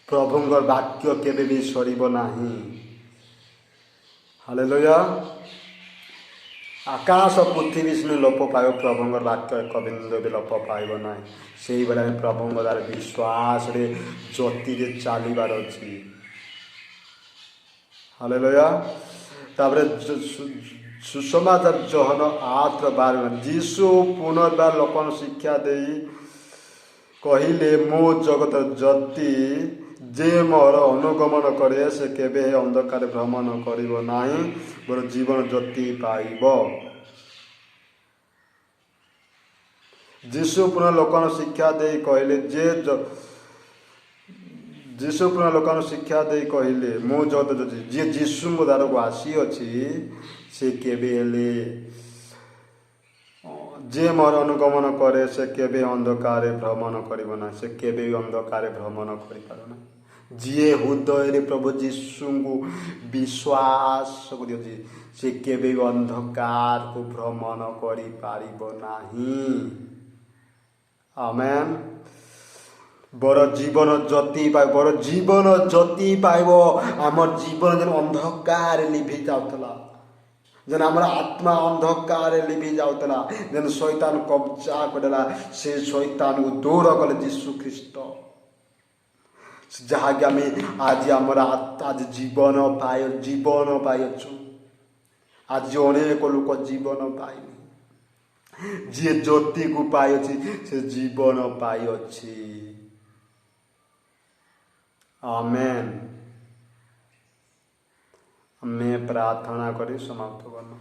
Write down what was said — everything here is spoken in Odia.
ପ୍ରଭୁଙ୍କର ବାକ୍ୟ କେବେ ବି ସରିବ ନାହିଁ। ହାଲେଲୁୟା। ଆକାଶ ପୃଥିବୀ ସିନା ଲୋପ ପାଇବ, ପ୍ରଭୁଙ୍କର ବାକ୍ୟ ଏକ ବିନ୍ଦୁ ବି ଲୋପ ପାଇବ ନାହିଁ। ସେଇଭଳି ଆମେ ପ୍ରଭୁଙ୍କ ଦ୍ୱାରା ବିଶ୍ୱାସରେ ଜ୍ୟୋତିରେ ଚାଲିବାର ଅଛି। ହାଲେଲୁୟା। ତାପରେ ସୁସମାଚାର ଯୋହନ 8:12 ଯୀଶୁ ପୁନର୍ବାର ଲୋକଙ୍କୁ ଶିକ୍ଷା ଦେଇ କହିଲେ, ମୁଁ ଜଗତର ଜ୍ୟୋତି, ଯେ ମୋର ଅନୁଗମନ କରେ ସେ କେବେ ଅନ୍ଧକାରରେ ଭ୍ରମଣ କରିବ ନାହିଁ, ମୋର ଜୀବନ ଜ୍ୟୋତି ପାଇବ। ଯୀଶୁ ପୁନଃ ଲୋକଙ୍କୁ ଶିକ୍ଷା ଦେଇ କହିଲେ, ଯୀଶୁ ପୁନଃ ଲୋକଙ୍କୁ ଶିକ୍ଷା ଦେଇ କହିଲେ, ମୁଁ ଜଗତ ଜ୍ୟୋତି, ଯିଏ ଯୀଶୁଙ୍କ ଦ୍ୱାରକୁ ଆସିଅଛି ସେ କେବେ ହେଲେ ଯେ ମୋର ଅନୁଗମନ କରେ ସେ କେବେ ଅନ୍ଧକାରରେ ଭ୍ରମଣ କରିବ ନାହିଁ। ସେ କେବେ ବି ଅନ୍ଧକାରରେ ଭ୍ରମଣ କରିପାର ନାହିଁ। ଯିଏ ହୃଦୟରେ ପ୍ରଭୁ ଯୀଶୁଙ୍କୁ ବିଶ୍ୱାସ କରିଅଛି ସେ କେବେ ବି ଅନ୍ଧକାରକୁ ଭ୍ରମଣ କରିପାରିବ ନାହିଁ। ଆମେନ୍। ବଡ଼ ଜୀବନ ଜ୍ୟୋତି ପାଇବ, ବଡ଼ ଜୀବନ ଜ୍ୟୋତି ପାଇବ। ଆମର ଜୀବନ ଯେନ ଅନ୍ଧକାରରେ ଲିଭି ଯାଉଥିଲା, ଯେନ୍ ଆମର ଆତ୍ମା ଅନ୍ଧକାରରେ ଲିଭି ଯାଉଥିଲା, ଯେନ୍ ଶୈତାନ କବ୍ଜା କରିଦେଲା, ସେ ଶୈତାନକୁ ଦୂର କଲେ ଯୀଶୁ ଖ୍ରୀଷ୍ଟ। ଯାହାକି ଆମେ ଆଜି ଆମର ଆଜି ଜୀବନ ପାଇଅଛୁ। ଆଜି ଅନେକ ଲୋକ ଜୀବନ ପାଇନି। ଯିଏ ଜ୍ୟୋତିକୁ ପାଇଅଛି ସେ ଜୀବନ ପାଇଅଛି। ଆମେନ୍। ଆମେ ପ୍ରାର୍ଥନା କରି ସମାପ୍ତ କଲୁ।